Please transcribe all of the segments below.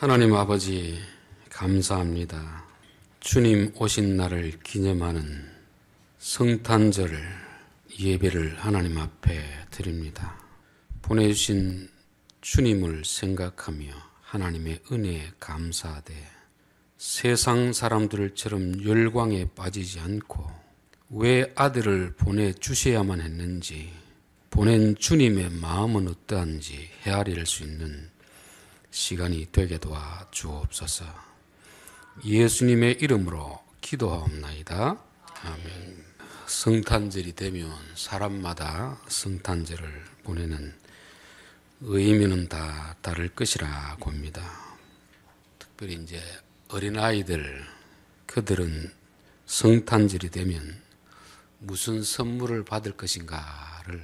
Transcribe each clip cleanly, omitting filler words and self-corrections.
하나님 아버지 감사합니다. 주님 오신 날을 기념하는 성탄절 예배를 하나님 앞에 드립니다. 보내주신 주님을 생각하며 하나님의 은혜에 감사하되 세상 사람들처럼 열광에 빠지지 않고 왜 아들을 보내주셔야만 했는지, 보낸 주님의 마음은 어떠한지 헤아릴 수 있는 시간이 되게 도와 주옵소서. 예수님의 이름으로 기도하옵나이다. 아멘. 성탄절이 되면 사람마다 성탄절을 보내는 의미는 다 다를 것이라 봅니다. 특별히 이제 어린아이들, 그들은 성탄절이 되면 무슨 선물을 받을 것인가를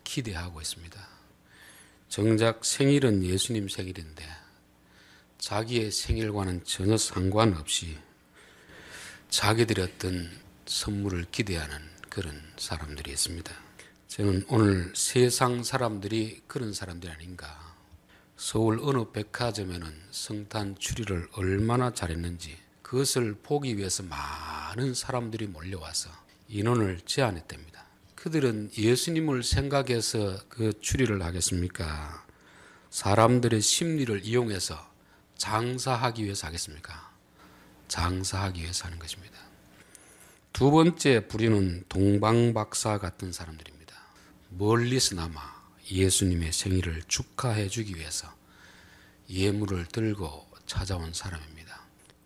기대하고 있습니다. 정작 생일은 예수님 생일인데 자기의 생일과는 전혀 상관없이 자기들의 어떤 선물을 기대하는 그런 사람들이 있습니다. 저는 오늘 세상 사람들이 그런 사람들이 아닌가. 서울 어느 백화점에는 성탄 추리를 얼마나 잘했는지 그것을 보기 위해서 많은 사람들이 몰려와서 인원을 제한했답니다. 그들은 예수님을 생각해서 그 추리를 하겠습니까? 사람들의 심리를 이용해서 장사하기 위해서 하겠습니까? 장사하기 위해서 하는 것입니다. 두 번째 부류는 동방박사 같은 사람들입니다. 멀리서나마 예수님의 생일을 축하해 주기 위해서 예물을 들고 찾아온 사람입니다.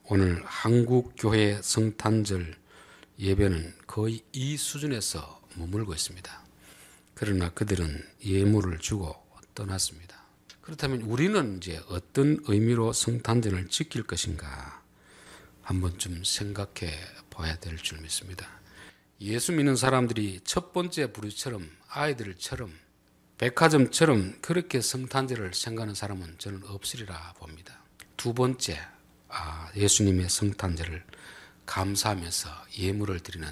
오늘 한국교회 성탄절 예배는 거의 이 수준에서 머물고 있습니다. 그러나 그들은 예물을 주고 떠났습니다. 그렇다면 우리는 이제 어떤 의미로 성탄절을 지킬 것인가 한번 좀 생각해 봐야 될 줄 믿습니다. 예수 믿는 사람들이 첫 번째 부류처럼 아이들처럼 백화점처럼 그렇게 성탄절을 생각하는 사람은 저는 없으리라 봅니다. 두 번째, 예수님의 성탄절을 감사하면서 예물을 드리는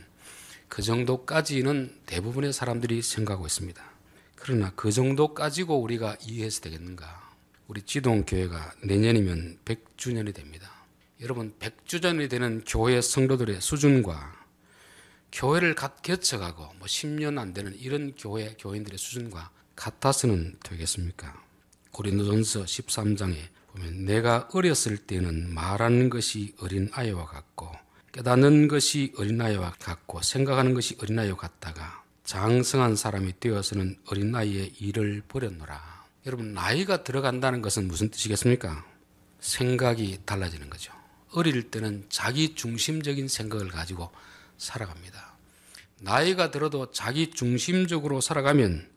그 정도까지는 대부분의 사람들이 생각하고 있습니다. 그러나 그 정도 가지고 우리가 이해해서 되겠는가? 우리 지동교회가 내년이면 100주년이 됩니다. 여러분, 100주년이 되는 교회 성도들의 수준과 교회를 개척하고 10년 안 되는 이런 교인들의 수준과 같아서는 되겠습니까? 고린도전서 13장에 보면 내가 어렸을 때는 말하는 것이 어린아이와 같고 깨닫는 것이 어린아이와 같고 생각하는 것이 어린아이와 같다가 장성한 사람이 되어서는 어린아이의 일을 버렸노라. 여러분, 나이가 들어간다는 것은 무슨 뜻이겠습니까? 생각이 달라지는 거죠. 어릴 때는 자기 중심적인 생각을 가지고 살아갑니다. 나이가 들어도 자기 중심적으로 살아가면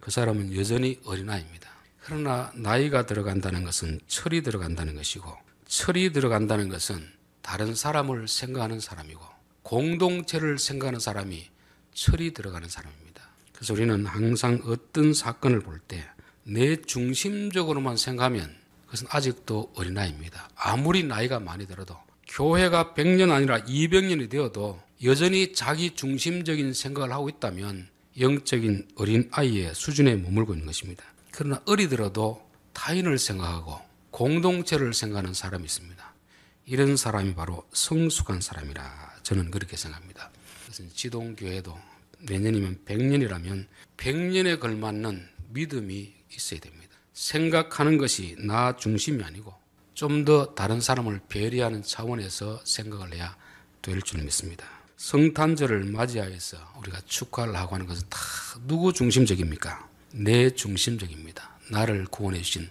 그 사람은 여전히 어린아이입니다. 그러나 나이가 들어간다는 것은 철이 들어간다는 것이고, 철이 들어간다는 것은 다른 사람을 생각하는 사람이고 공동체를 생각하는 사람이 철이 들어가는 사람입니다. 그래서 우리는 항상 어떤 사건을 볼 때 내 중심적으로만 생각하면 그것은 아직도 어린아이입니다. 아무리 나이가 많이 들어도 교회가 100년 아니라 200년이 되어도 여전히 자기 중심적인 생각을 하고 있다면 영적인 어린아이의 수준에 머물고 있는 것입니다. 그러나 어리더라도 타인을 생각하고 공동체를 생각하는 사람이 있습니다. 이런 사람이 바로 성숙한 사람이라 저는 그렇게 생각합니다. 그래서 지동교회도 내년이면 100년이라면 100년에 걸맞는 믿음이 있어야 됩니다. 생각하는 것이 나 중심이 아니고 좀 더 다른 사람을 배려하는 차원에서 생각을 해야 될 줄 믿습니다. 성탄절을 맞이하여서 우리가 축하를 하고 하는 것은 다 누구 중심적입니까? 내 중심적입니다. 나를 구원해 주신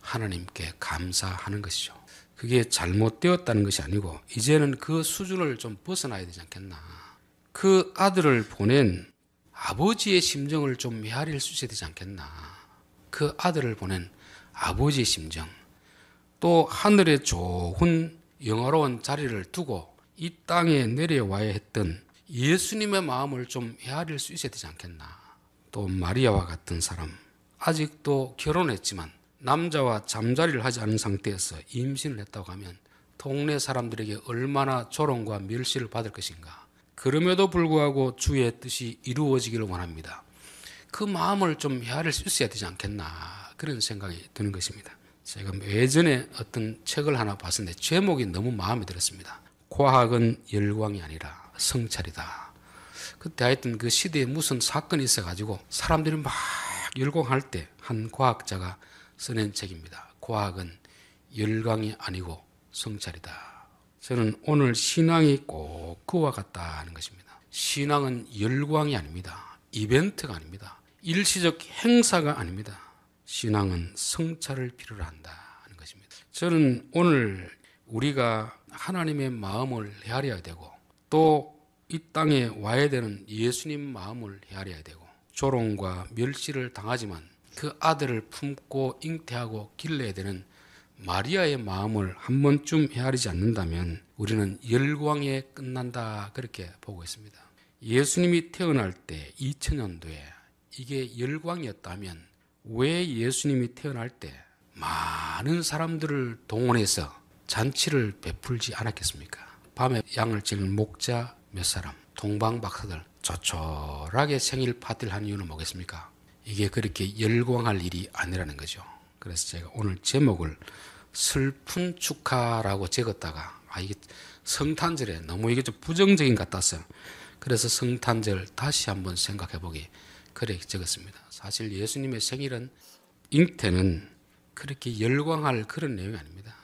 하나님께 감사하는 것이죠. 그게 잘못되었다는 것이 아니고 이제는 그 수준을 좀 벗어나야 되지 않겠나. 그 아들을 보낸 아버지의 심정을 좀 헤아릴 수 있어야 되지 않겠나. 그 아들을 보낸 아버지의 심정, 또 하늘의 좋은 영화로운 자리를 두고 이 땅에 내려와야 했던 예수님의 마음을 좀 헤아릴 수 있어야 되지 않겠나. 또 마리아와 같은 사람, 아직도 결혼했지만 남자와 잠자리를 하지 않은 상태에서 임신을 했다고 하면 동네 사람들에게 얼마나 조롱과 멸시를 받을 것인가. 그럼에도 불구하고 주의 뜻이 이루어지기를 원합니다. 그 마음을 좀 헤아릴 수 있어야 되지 않겠나 그런 생각이 드는 것입니다. 제가 예전에 어떤 책을 하나 봤었는데 제목이 너무 마음에 들었습니다. 과학은 열광이 아니라 성찰이다. 그때 하여튼 그 시대에 무슨 사건이 있어가지고 사람들이 막 열광할 때 한 과학자가 써낸 책입니다. 과학은 열광이 아니고 성찰이다. 저는 오늘 신앙이 꼭 그와 같다 하는 것입니다. 신앙은 열광이 아닙니다. 이벤트가 아닙니다. 일시적 행사가 아닙니다. 신앙은 성찰을 필요로 한다 하는 것입니다. 저는 오늘 우리가 하나님의 마음을 헤아려야 되고 또 이 땅에 와야 되는 예수님 마음을 헤아려야 되고 조롱과 멸시를 당하지만 그 아들을 품고 잉태하고 길러야 되는 마리아의 마음을 한 번쯤 헤아리지 않는다면 우리는 열광에 끝난다 그렇게 보고 있습니다. 예수님이 태어날 때 2000년도에 이게 열광이었다면 왜 예수님이 태어날 때 많은 사람들을 동원해서 잔치를 베풀지 않았겠습니까? 밤에 양을 치는 목자 몇 사람, 동방박사들 조촐하게 생일 파티를 하는 이유는 뭐겠습니까? 이게 그렇게 열광할 일이 아니라는 거죠. 그래서 제가 오늘 제목을 슬픈 축하라고 적었다가 이게 성탄절에 너무 이게 좀 부정적인 것 같아서 그래서 성탄절 다시 한번 생각해 보기 그래 적었습니다. 사실 예수님의 생일은 잉태는 그렇게 열광할 그런 내용이 아닙니다.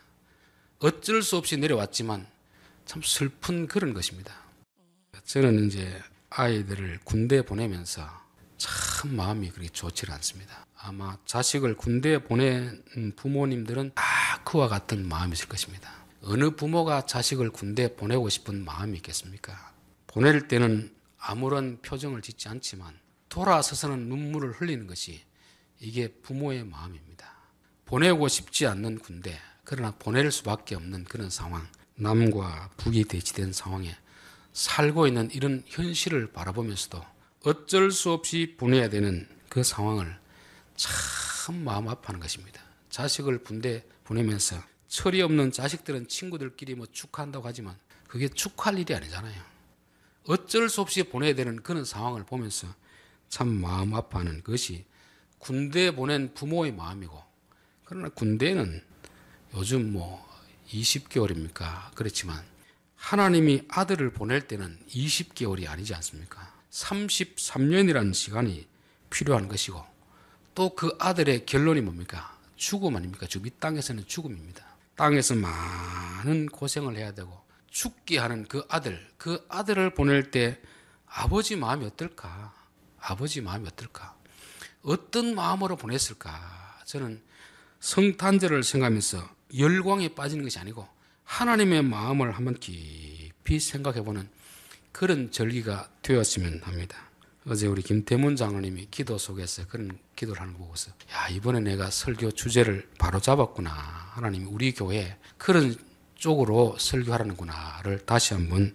어쩔 수 없이 내려왔지만 참 슬픈 그런 것입니다. 저는 이제 아이들을 군대에 보내면서 참 마음이 그렇게 좋지 않습니다. 아마 자식을 군대에 보낸 부모님들은 다 그와 같은 마음이 있을 것입니다. 어느 부모가 자식을 군대에 보내고 싶은 마음이 있겠습니까? 보낼 때는 아무런 표정을 짓지 않지만 돌아서서는 눈물을 흘리는 것이 이게 부모의 마음입니다. 보내고 싶지 않는 군대, 그러나 보낼 수밖에 없는 그런 상황, 남과 북이 대치된 상황에 살고 있는 이런 현실을 바라보면서도 어쩔 수 없이 보내야 되는 그 상황을 참 마음 아파하는 것입니다. 자식을 군대 보내면서 철이 없는 자식들은 친구들끼리 뭐 축하한다고 하지만 그게 축하할 일이 아니잖아요. 어쩔 수 없이 보내야 되는 그런 상황을 보면서 참 마음 아파하는 것이 군대에 보낸 부모의 마음이고, 그러나 군대는 요즘 뭐 20개월입니까? 그렇지만 하나님이 아들을 보낼 때는 20개월이 아니지 않습니까? 33년이라는 시간이 필요한 것이고 또 그 아들의 결론이 뭡니까? 죽음 아닙니까? 이 땅에서는 죽음입니다. 땅에서 많은 고생을 해야 되고 죽게 하는 그 아들을 보낼 때 아버지 마음이 어떨까? 아버지 마음이 어떨까? 어떤 마음으로 보냈을까? 저는 성탄절을 생각하면서 열광에 빠지는 것이 아니고 하나님의 마음을 한번 깊이 생각해보는 그런 절기가 되었으면 합니다. 어제 우리 김태문 장로님이 기도 속에서 그런 기도를 하는 거 보고서 이번에 내가 설교 주제를 바로 잡았구나. 하나님이 우리 교회에 그런 쪽으로 설교하라는구나를 다시 한번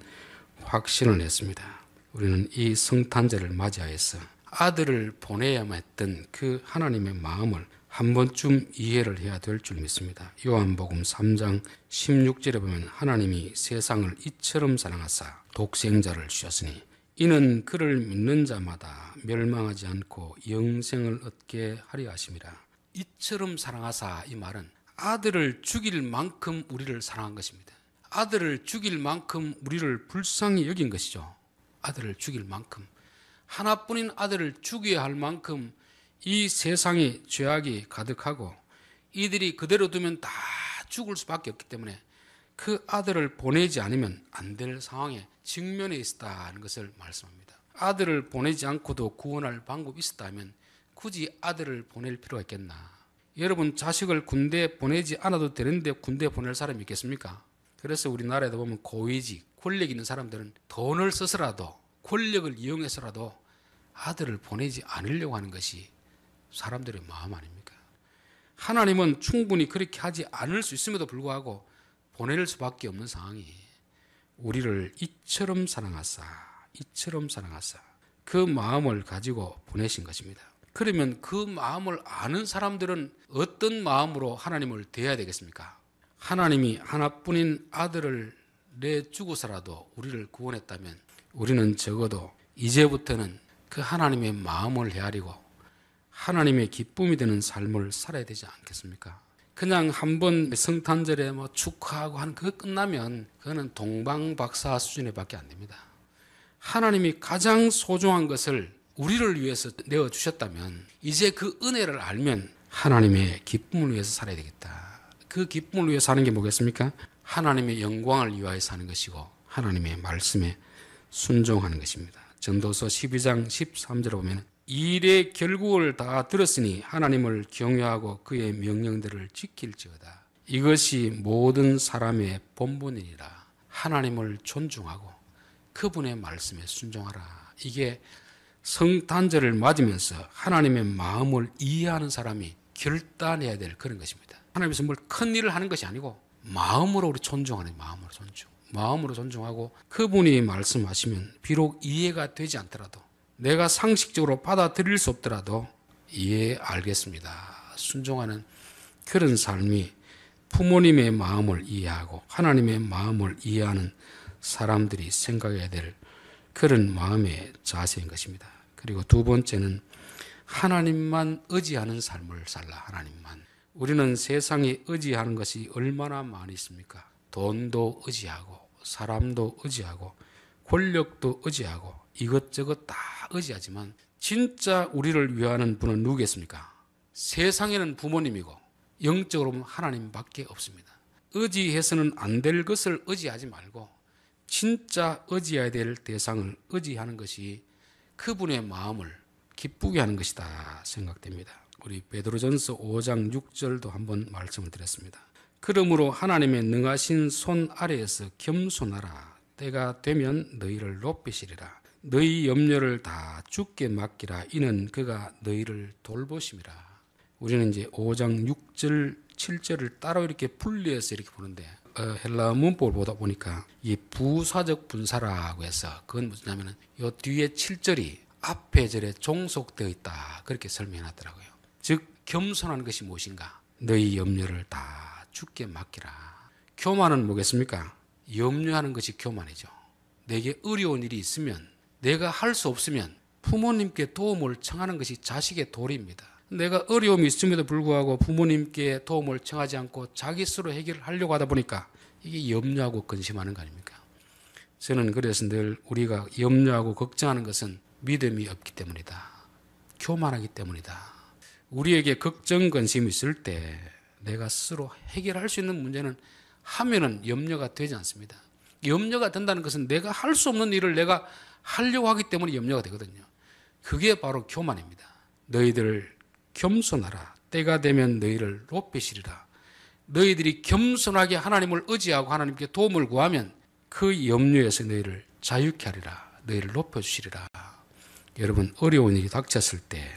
확신을 했습니다. 우리는 이 성탄절을 맞이하여서 아들을 보내야만 했던 그 하나님의 마음을 한 번쯤 이해를 해야 될 줄 믿습니다. 요한복음 3장 16절에 보면 하나님이 세상을 이처럼 사랑하사 독생자를 주셨으니 이는 그를 믿는 자마다 멸망하지 않고 영생을 얻게 하려 하심이라. 이처럼 사랑하사, 이 말은 아들을 죽일 만큼 우리를 사랑한 것입니다. 아들을 죽일 만큼 우리를 불쌍히 여긴 것이죠. 아들을 죽일 만큼, 하나뿐인 아들을 죽여야 할 만큼 이 세상에 죄악이 가득하고 이들이 그대로 두면 다 죽을 수밖에 없기 때문에 그 아들을 보내지 않으면 안 될 상황에 직면해 있었다는 것을 말씀합니다. 아들을 보내지 않고도 구원할 방법이 있었다면 굳이 아들을 보낼 필요가 있겠나? 여러분, 자식을 군대에 보내지 않아도 되는데 군대에 보낼 사람이 있겠습니까? 그래서 우리나라에도 보면 고위직, 권력 있는 사람들은 돈을 써서라도 권력을 이용해서라도 아들을 보내지 않으려고 하는 것이 사람들의 마음 아닙니까? 하나님은 충분히 그렇게 하지 않을 수 있음에도 불구하고 보낼 수밖에 없는 상황이 우리를 이처럼 사랑하사 그 마음을 가지고 보내신 것입니다. 그러면 그 마음을 아는 사람들은 어떤 마음으로 하나님을 대해야 되겠습니까? 하나님이 하나뿐인 아들을 내주고서라도 우리를 구원했다면 우리는 적어도 이제부터는 그 하나님의 마음을 헤아리고 하나님의 기쁨이 되는 삶을 살아야 되지 않겠습니까? 그냥 한번 성탄절에 뭐 축하하고 하는 그거 끝나면 그거는 동방박사 수준에 밖에 안 됩니다. 하나님이 가장 소중한 것을 우리를 위해서 내어주셨다면 이제 그 은혜를 알면 하나님의 기쁨을 위해서 살아야 되겠다. 그 기쁨을 위해서 사는 게 뭐겠습니까? 하나님의 영광을 위하여 사는 것이고 하나님의 말씀에 순종하는 것입니다. 전도서 12장 13절에 보면 일의 결국을 다 들었으니 하나님을 경외하고 그의 명령들을 지킬지어다. 이것이 모든 사람의 본분이니라. 하나님을 존중하고 그분의 말씀에 순종하라. 이게 성탄절을 맞으면서 하나님의 마음을 이해하는 사람이 결단해야 될 그런 것입니다. 하나님께서 뭘 큰 일을 하는 것이 아니고 마음으로 우리 존중하는 마음으로 존중. 마음으로 존중하고 그분이 말씀하시면 비록 이해가 되지 않더라도 내가 상식적으로 받아들일 수 없더라도 알겠습니다. 순종하는 그런 삶이 부모님의 마음을 이해하고 하나님의 마음을 이해하는 사람들이 생각해야 될 그런 마음의 자세인 것입니다. 그리고 두 번째는 하나님만 의지하는 삶을 살라. 하나님만. 우리는 세상에 의지하는 것이 얼마나 많이 있습니까? 돈도 의지하고 사람도 의지하고 권력도 의지하고 이것저것 다 의지하지만 진짜 우리를 위하는 분은 누구겠습니까? 세상에는 부모님이고 영적으로 보면 하나님밖에 없습니다. 의지해서는 안 될 것을 의지하지 말고 진짜 의지해야 될 대상을 의지하는 것이 그분의 마음을 기쁘게 하는 것이다 생각됩니다. 우리 베드로전서 5장 6절도 한번 말씀을 드렸습니다. 그러므로 하나님의 능하신 손 아래에서 겸손하라. 때가 되면 너희를 높이시리라. 너희 염려를 다 주께 맡기라. 이는 그가 너희를 돌보심이라. 우리는 이제 5장 6절 7절을 따로 이렇게 분리해서 이렇게 보는데 헬라 문법을 보다 보니까 이 부사적 분사라고 해서 그건 뭐냐면은 요 뒤에 7절이 앞에 절에 종속되어 있다 그렇게 설명하더라고요. 즉 겸손한 것이 무엇인가? 너희 염려를 다 주께 맡기라. 교만은 뭐겠습니까? 염려하는 것이 교만이죠. 내게 어려운 일이 있으면 내가 할 수 없으면 부모님께 도움을 청하는 것이 자식의 도리입니다. 내가 어려움이 있음에도 불구하고 부모님께 도움을 청하지 않고 자기 스스로 해결을 하려고 하다 보니까 이게 염려하고 근심하는 거 아닙니까? 저는 그래서 늘 우리가 염려하고 걱정하는 것은 믿음이 없기 때문이다. 교만하기 때문이다. 우리에게 걱정, 근심이 있을 때 내가 스스로 해결할 수 있는 문제는 하면은 염려가 되지 않습니다. 염려가 된다는 것은 내가 할 수 없는 일을 내가 하려고 하기 때문에 염려가 되거든요. 그게 바로 교만입니다. 너희들 겸손하라. 때가 되면 너희를 높이시리라. 너희들이 겸손하게 하나님을 의지하고 하나님께 도움을 구하면 그 염려에서 너희를 자유케 하리라. 너희를 높여주시리라. 여러분 어려운 일이 닥쳤을 때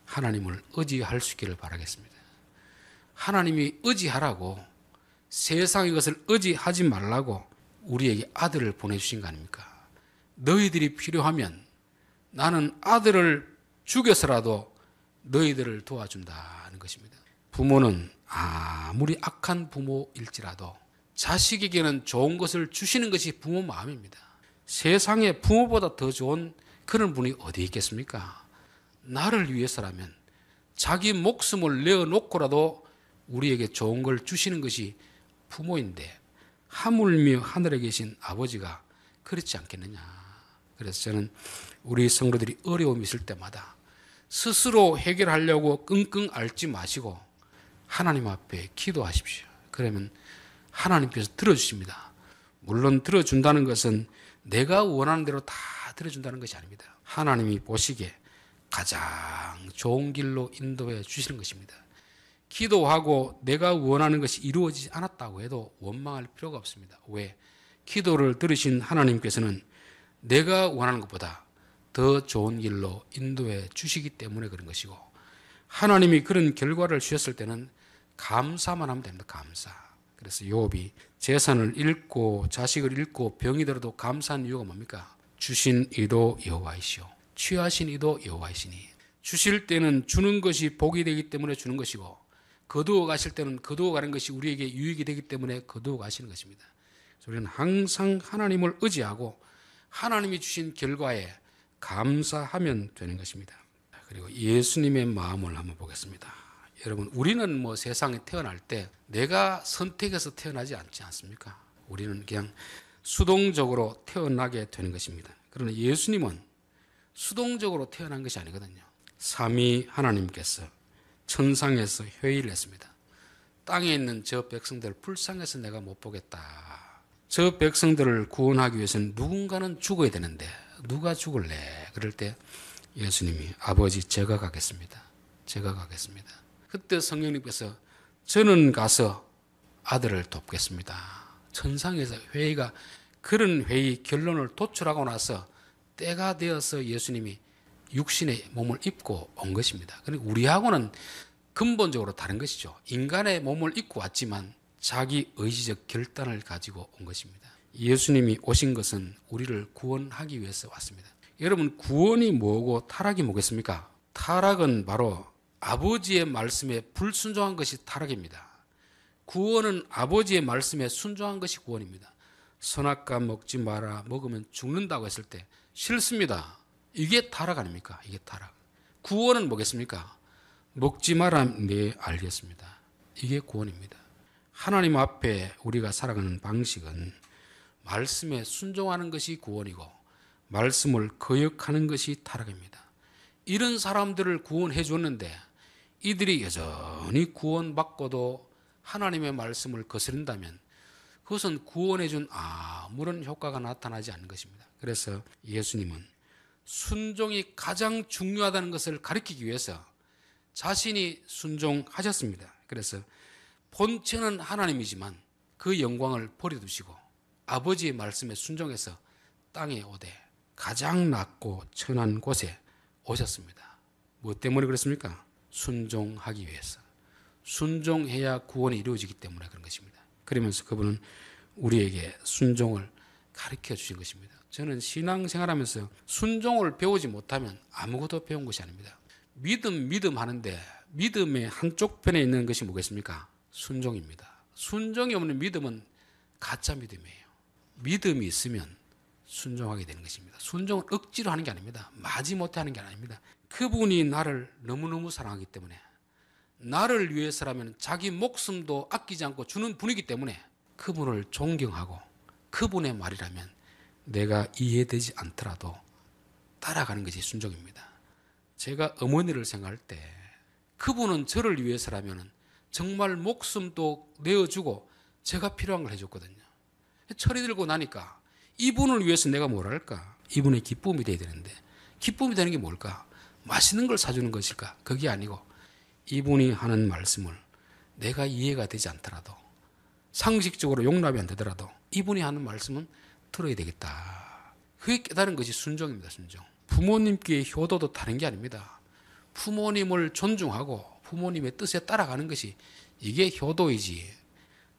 하나님을 의지할 수 있기를 바라겠습니다. 하나님이 의지하라고 세상의 것을 의지하지 말라고 우리에게 아들을 보내주신 거 아닙니까? 너희들이 필요하면 나는 아들을 죽여서라도 너희들을 도와준다는 것입니다. 부모는 아무리 악한 부모일지라도 자식에게는 좋은 것을 주시는 것이 부모 마음입니다. 세상에 부모보다 더 좋은 그런 분이 어디 있겠습니까? 나를 위해서라면 자기 목숨을 내어놓고라도 우리에게 좋은 걸 주시는 것이 부모인데 하물며 하늘에 계신 아버지가 그렇지 않겠느냐. 그래서 저는 우리 성도들이 어려움이 있을 때마다 스스로 해결하려고 끙끙 앓지 마시고 하나님 앞에 기도하십시오. 그러면 하나님께서 들어주십니다. 물론 들어준다는 것은 내가 원하는 대로 다 들어준다는 것이 아닙니다. 하나님이 보시기에 가장 좋은 길로 인도해 주시는 것입니다. 기도하고 내가 원하는 것이 이루어지지 않았다고 해도 원망할 필요가 없습니다. 왜? 기도를 들으신 하나님께서는 내가 원하는 것보다 더 좋은 길로 인도해 주시기 때문에 그런 것이고 하나님이 그런 결과를 주셨을 때는 감사만 하면 됩니다. 감사. 그래서 욥이 재산을 잃고 자식을 잃고 병이 들어도 감사한 이유가 뭡니까? 주신 이도 여호와이시오. 취하신 이도 여호와이시니 주실 때는 주는 것이 복이 되기 때문에 주는 것이고 거두어 가실 때는 거두어 가는 것이 우리에게 유익이 되기 때문에 거두어 가시는 것입니다. 우리는 항상 하나님을 의지하고 하나님이 주신 결과에 감사하면 되는 것입니다. 그리고 예수님의 마음을 한번 보겠습니다. 여러분, 우리는 뭐 세상에 태어날 때 내가 선택해서 태어나지 않지 않습니까? 우리는 그냥 수동적으로 태어나게 되는 것입니다. 그러나 예수님은 수동적으로 태어난 것이 아니거든요. 삼위 하나님께서 천상에서 회의를 했습니다. 땅에 있는 저 백성들 불쌍해서 내가 못 보겠다. 저 백성들을 구원하기 위해서는 누군가는 죽어야 되는데 누가 죽을래? 그럴 때 예수님이 아버지 제가 가겠습니다. 제가 가겠습니다. 그때 성령님께서 저는 가서 아들을 돕겠습니다. 천상에서 회의가 그런 회의 결론을 도출하고 나서 때가 되어서 예수님이 육신의 몸을 입고 온 것입니다. 그러니까 우리하고는 근본적으로 다른 것이죠. 인간의 몸을 입고 왔지만 자기 의지적 결단을 가지고 온 것입니다. 예수님이 오신 것은 우리를 구원하기 위해서 왔습니다. 여러분, 구원이 뭐고 타락이 뭐겠습니까? 타락은 바로 아버지의 말씀에 불순종한 것이 타락입니다. 구원은 아버지의 말씀에 순종한 것이 구원입니다. 선악과 먹지 마라, 먹으면 죽는다고 했을 때 싫습니다. 이게 타락 아닙니까? 이게 타락. 구원은 뭐겠습니까? 먹지 마라, 네 알겠습니다. 이게 구원입니다. 하나님 앞에 우리가 살아가는 방식은 말씀에 순종하는 것이 구원이고 말씀을 거역하는 것이 타락입니다. 이런 사람들을 구원해 줬는데 이들이 여전히 구원받고도 하나님의 말씀을 거스른다면 그것은 구원해 준 아무런 효과가 나타나지 않는 것입니다. 그래서 예수님은 순종이 가장 중요하다는 것을 가르치기 위해서 자신이 순종하셨습니다. 그래서 본체는 하나님이지만 그 영광을 버려두시고 아버지의 말씀에 순종해서 땅에 오되 가장 낮고 천한 곳에 오셨습니다. 무엇 때문에 그렇습니까? 순종하기 위해서. 순종해야 구원이 이루어지기 때문에 그런 것입니다. 그러면서 그분은 우리에게 순종을 가르쳐 주신 것입니다. 저는 신앙생활하면서 순종을 배우지 못하면 아무것도 배운 것이 아닙니다. 믿음 하는데 믿음의 한쪽 편에 있는 것이 뭐겠습니까? 순종입니다. 순종이 없는 믿음은 가짜 믿음이에요. 믿음이 있으면 순종하게 되는 것입니다. 순종은 억지로 하는 게 아닙니다. 마지못해 하는 게 아닙니다. 그분이 나를 너무너무 사랑하기 때문에 나를 위해서라면 자기 목숨도 아끼지 않고 주는 분이기 때문에 그분을 존경하고 그분의 말이라면 내가 이해되지 않더라도 따라가는 것이 순종입니다. 제가 어머니를 생각할 때 그분은 저를 위해서라면 정말 목숨도 내어주고 제가 필요한 걸 해줬거든요. 철이 들고 나니까 이분을 위해서 내가 뭘 할까? 이분의 기쁨이 돼야 되는데 기쁨이 되는 게 뭘까? 맛있는 걸 사주는 것일까? 그게 아니고 이분이 하는 말씀을 내가 이해가 되지 않더라도 상식적으로 용납이 안 되더라도 이분이 하는 말씀은 들어야 되겠다. 그게 깨달은 것이 순종입니다. 순종. 부모님께 효도도 다른 게 아닙니다. 부모님을 존중하고 부모님의 뜻에 따라가는 것이 이게 효도이지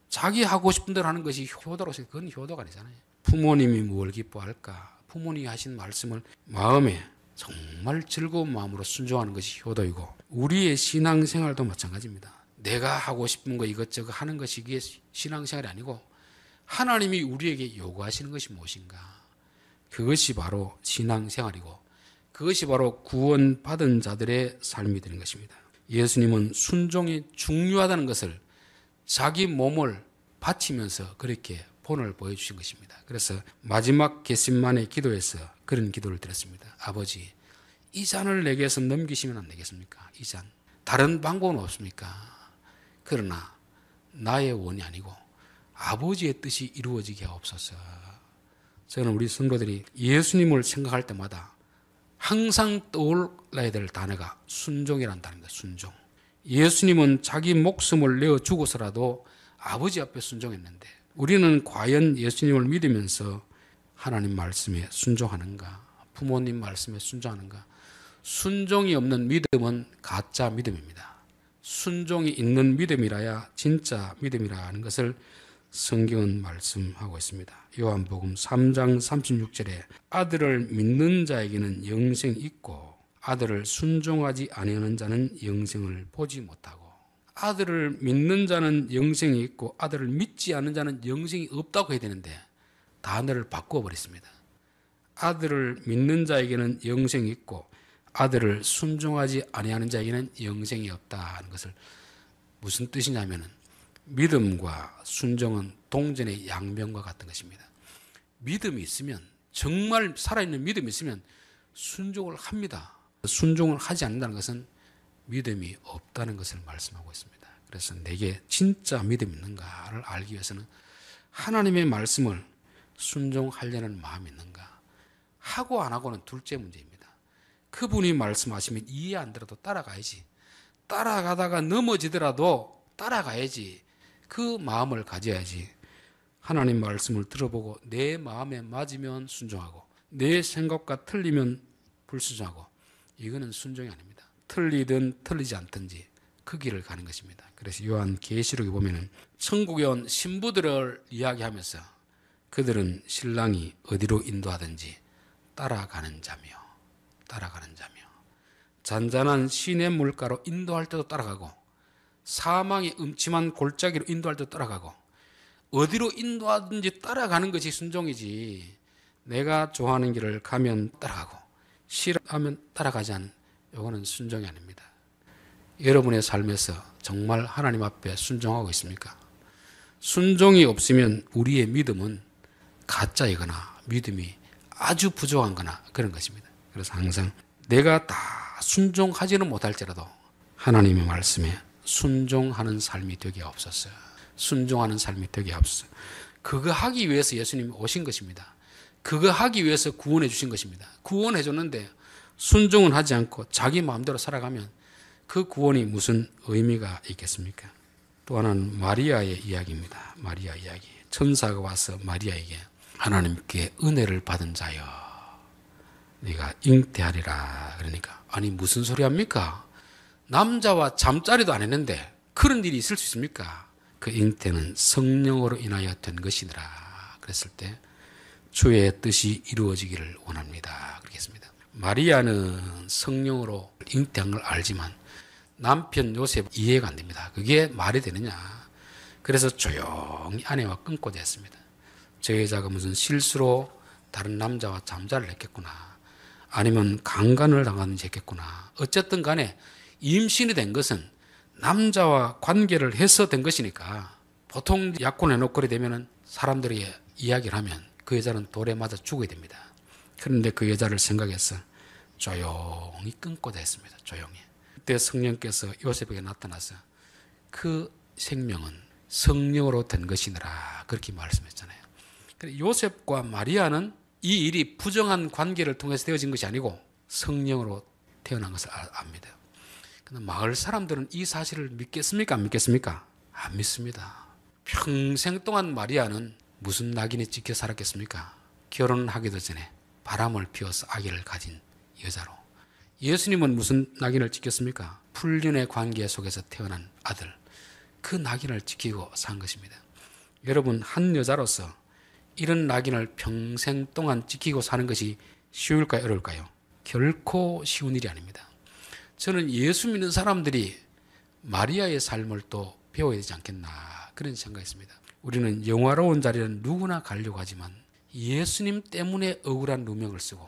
자기 하고 싶은 대로 하는 것이 효도로서 그건 효도가 아니잖아요. 부모님이 뭘 기뻐할까? 부모님이 하신 말씀을 마음에 정말 즐거운 마음으로 순종하는 것이 효도이고 우리의 신앙생활도 마찬가지입니다. 내가 하고 싶은 거 이것저것 하는 것이 이게 신앙생활이 아니고 하나님이 우리에게 요구하시는 것이 무엇인가? 그것이 바로 신앙생활이고 그것이 바로 구원받은 자들의 삶이 되는 것입니다. 예수님은 순종이 중요하다는 것을 자기 몸을 바치면서 그렇게 본을 보여주신 것입니다. 그래서 마지막 겟세마네 기도에서 그런 기도를 드렸습니다. 아버지, 이 잔을 내게서 넘기시면 안 되겠습니까? 이 잔. 다른 방법은 없습니까? 그러나 나의 원이 아니고 아버지의 뜻이 이루어지게 하옵소서. 저는 우리 성도들이 예수님을 생각할 때마다 항상 떠올라야 될 단어가 순종이라는 단어입니다. 순종. 예수님은 자기 목숨을 내어주고서라도 아버지 앞에 순종했는데 우리는 과연 예수님을 믿으면서 하나님 말씀에 순종하는가? 부모님 말씀에 순종하는가? 순종이 없는 믿음은 가짜 믿음입니다. 순종이 있는 믿음이라야 진짜 믿음이라는 것을 성경은 말씀하고 있습니다. 요한복음 3장 36절에 아들을 믿는 자에게는 영생이 있고 아들을 순종하지 아니하는 자는 영생을 보지 못하고 아들을 믿는 자는 영생이 있고 아들을 믿지 않는 자는 영생이 없다고 해야 되는데 단어를 바꿔버렸습니다. 아들을 믿는 자에게는 영생이 있고 아들을 순종하지 아니하는 자에게는 영생이 없다는 것을 무슨 뜻이냐면은 믿음과 순종은 동전의 양면과 같은 것입니다. 믿음이 있으면, 정말 살아있는 믿음이 있으면 순종을 합니다. 순종을 하지 않는다는 것은 믿음이 없다는 것을 말씀하고 있습니다. 그래서 내게 진짜 믿음이 있는가를 알기 위해서는 하나님의 말씀을 순종하려는 마음이 있는가, 하고 안 하고는 둘째 문제입니다. 그분이 말씀하시면 이해 안 되더라도 따라가야지, 따라가다가 넘어지더라도 따라가야지, 그 마음을 가져야지. 하나님 말씀을 들어보고 내 마음에 맞으면 순종하고 내 생각과 틀리면 불순종하고, 이거는 순종이 아닙니다. 틀리든 틀리지 않든지 그 길을 가는 것입니다. 그래서 요한계시록에 보면은 천국에 온 신부들을 이야기하면서 그들은 신랑이 어디로 인도하든지 따라가는 자며 잔잔한 시냇 물가로 인도할 때도 따라가고 사망의 음침한 골짜기로 인도할 때도 따라가고, 어디로 인도하든지 따라가는 것이 순종이지, 내가 좋아하는 길을 가면 따라가고 싫어하면 따라가지 않는, 이거는 순종이 아닙니다. 여러분의 삶에서 정말 하나님 앞에 순종하고 있습니까? 순종이 없으면 우리의 믿음은 가짜이거나 믿음이 아주 부족한 거나 그런 것입니다. 그래서 항상 내가 다 순종하지는 못할지라도 하나님의 말씀에 순종하는 삶이 되게 없었어요. 순종하는 삶이 되게 없었어요. 그거 하기 위해서 예수님이 오신 것입니다. 그거 하기 위해서 구원해 주신 것입니다. 구원해 줬는데 순종은 하지 않고 자기 마음대로 살아가면 그 구원이 무슨 의미가 있겠습니까? 또 하나는 마리아의 이야기입니다. 마리아 이야기. 천사가 와서 마리아에게 하나님께 은혜를 받은 자여, 네가 잉태하리라. 그러니까 아니 무슨 소리 합니까? 남자와 잠자리도 안 했는데 그런 일이 있을 수 있습니까? 그 잉태는 성령으로 인하여 된 것이더라. 그랬을 때 주의 뜻이 이루어지기를 원합니다. 그러겠습니다. 마리아는 성령으로 잉태한 걸 알지만 남편 요셉 이해가 안 됩니다. 그게 말이 되느냐. 그래서 조용히 아내와 끊고 됐습니다. 저 여자가 무슨 실수로 다른 남자와 잠자리를 했겠구나, 아니면 강간을 당하는지 했겠구나. 어쨌든 간에 임신이 된 것은 남자와 관계를 해서 된 것이니까, 보통 약혼해놓고 그래 되면은 사람들에게 이야기를 하면 그 여자는 돌에 맞아 죽어야 됩니다. 그런데 그 여자를 생각해서 조용히 끊고 됐습니다. 조용히. 그때 성령께서 요셉에게 나타나서 그 생명은 성령으로 된 것이니라, 그렇게 말씀했잖아요. 요셉과 마리아는 이 일이 부정한 관계를 통해서 되어진 것이 아니고 성령으로 태어난 것을 압니다. 그런데 마을 사람들은 이 사실을 믿겠습니까? 안 믿겠습니까? 안 믿습니다. 평생 동안 마리아는 무슨 낙인에 찍혀 살았겠습니까? 결혼하기도 전에 바람을 피워서 아기를 가진 여자로. 예수님은 무슨 낙인을 찍혔습니까? 불륜의 관계 속에서 태어난 아들. 그 낙인을 지키고 산 것입니다. 여러분, 한 여자로서 이런 낙인을 평생 동안 지키고 사는 것이 쉬울까요? 어려울까요? 결코 쉬운 일이 아닙니다. 저는 예수 믿는 사람들이 마리아의 삶을 또 배워야 되지 않겠나, 그런 생각했습니다. 우리는 영화로운 자리는 누구나 가려고 하지만 예수님 때문에 억울한 누명을 쓰고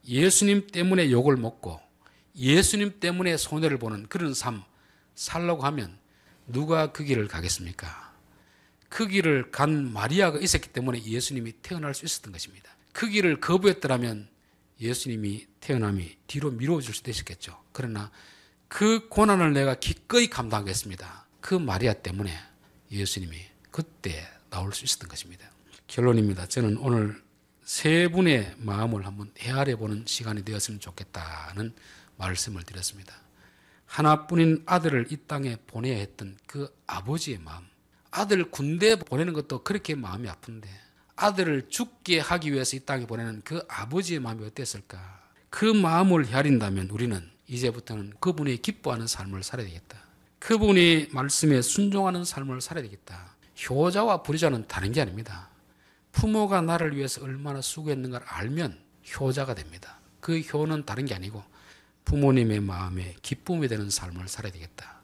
예수님 때문에 욕을 먹고 예수님 때문에 손해를 보는 그런 삶 살려고 하면 누가 그 길을 가겠습니까? 그 길을 간 마리아가 있었기 때문에 예수님이 태어날 수 있었던 것입니다. 그 길을 거부했더라면 예수님이 태어남이 뒤로 미뤄질 수도 있었겠죠. 그러나 그 고난을 내가 기꺼이 감당하겠습니다. 그 마리아 때문에 예수님이 그때 나올 수 있었던 것입니다. 결론입니다. 저는 오늘 세 분의 마음을 한번 헤아려 보는 시간이 되었으면 좋겠다는 말씀을 드렸습니다. 하나뿐인 아들을 이 땅에 보내야 했던 그 아버지의 마음. 아들 군대 보내는 것도 그렇게 마음이 아픈데 아들을 죽게 하기 위해서 이 땅에 보내는 그 아버지의 마음이 어땠을까? 그 마음을 헤아린다면 우리는 이제부터는 그분이 기뻐하는 삶을 살아야 되겠다. 그분이 말씀에 순종하는 삶을 살아야 되겠다. 효자와 불효자는 다른 게 아닙니다. 부모가 나를 위해서 얼마나 수고했는가를 알면 효자가 됩니다. 그 효는 다른 게 아니고 부모님의 마음에 기쁨이 되는 삶을 살아야 되겠다.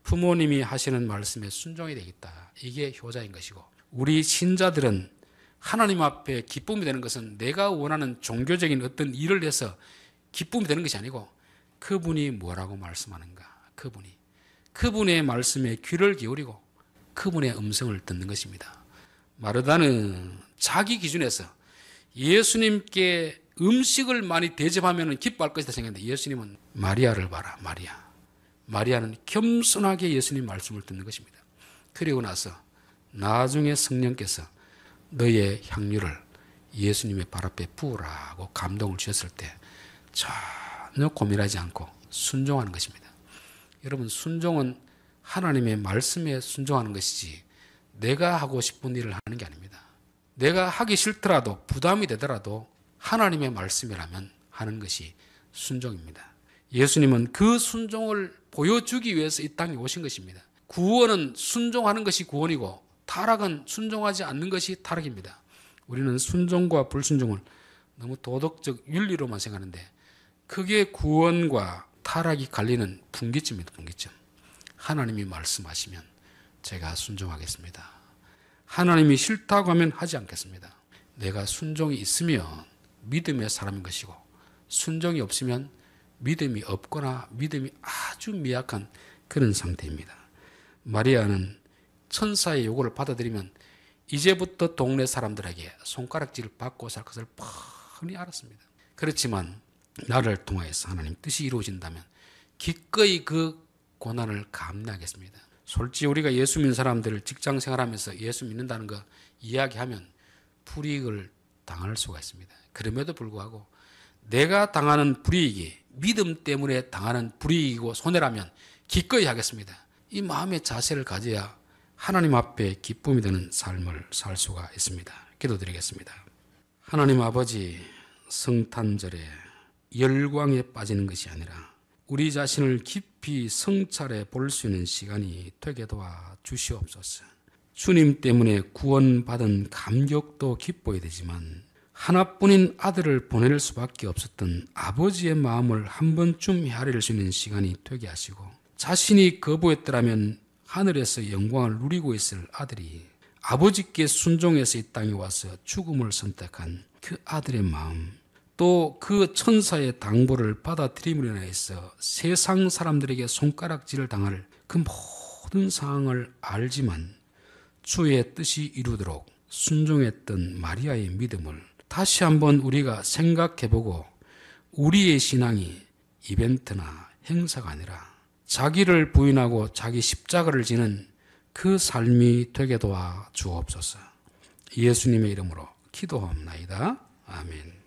부모님이 하시는 말씀에 순종이 되겠다. 이게 효자인 것이고, 우리 신자들은 하나님 앞에 기쁨이 되는 것은 내가 원하는 종교적인 어떤 일을 해서 기쁨이 되는 것이 아니고 그분이 뭐라고 말씀하는가, 그분의 말씀에 귀를 기울이고 그분의 음성을 듣는 것입니다. 마르다는 자기 기준에서 예수님께 음식을 많이 대접하면 기뻐할 것이다 생각했는데 예수님은 마리아를 봐라, 마리아. 마리아는 겸손하게 예수님 말씀을 듣는 것입니다. 그리고 나서 나중에 성령께서 너의 향유를 예수님의 발 앞에 부으라고 감동을 주셨을 때 전혀 고민하지 않고 순종하는 것입니다. 여러분, 순종은 하나님의 말씀에 순종하는 것이지 내가 하고 싶은 일을 하는 게 아닙니다. 내가 하기 싫더라도 부담이 되더라도 하나님의 말씀이라면 하는 것이 순종입니다. 예수님은 그 순종을 보여주기 위해서 이 땅에 오신 것입니다. 구원은 순종하는 것이 구원이고 타락은 순종하지 않는 것이 타락입니다. 우리는 순종과 불순종을 너무 도덕적 윤리로만 생각하는데 그게 구원과 타락이 갈리는 분기점입니다. 분기점. 하나님이 말씀하시면 제가 순종하겠습니다. 하나님이 싫다고 하면 하지 않겠습니다. 내가 순종이 있으면 믿음의 사람인 것이고 순종이 없으면 믿음이 없거나 믿음이 아주 미약한 그런 상태입니다. 마리아는 천사의 요구를 받아들이면 이제부터 동네 사람들에게 손가락질을 받고 살 것을 뻔히 알았습니다. 그렇지만 나를 통하여서 하나님 뜻이 이루어진다면 기꺼이 그 고난을 감내하겠습니다. 솔직히 우리가 예수 믿는 사람들을 직장 생활하면서 예수 믿는다는 거 이야기하면 불이익을 당할 수가 있습니다. 그럼에도 불구하고 내가 당하는 불이익이 믿음 때문에 당하는 불이익이고 손해라면 기꺼이 하겠습니다. 이 마음의 자세를 가져야 하나님 앞에 기쁨이 되는 삶을 살 수가 있습니다. 기도드리겠습니다. 하나님 아버지, 성탄절에 열광에 빠지는 것이 아니라 우리 자신을 깊이 성찰해 볼 수 있는 시간이 되게 도와 주시옵소서. 주님 때문에 구원받은 감격도 기뻐야 되지만 하나뿐인 아들을 보낼 수밖에 없었던 아버지의 마음을 한 번쯤 헤아릴 수 있는 시간이 되게 하시고 자신이 거부했더라면 하늘에서 영광을 누리고 있을 아들이 아버지께 순종해서 이 땅에 와서 죽음을 선택한 그 아들의 마음, 또 그 천사의 당부를 받아들임으로 인해서 세상 사람들에게 손가락질을 당할 그 모든 상황을 알지만 주의 뜻이 이루도록 순종했던 마리아의 믿음을 다시 한번 우리가 생각해보고 우리의 신앙이 이벤트나 행사가 아니라 자기를 부인하고 자기 십자가를 지는 그 삶이 되게 도와 주옵소서. 예수님의 이름으로 기도합니다. 아멘.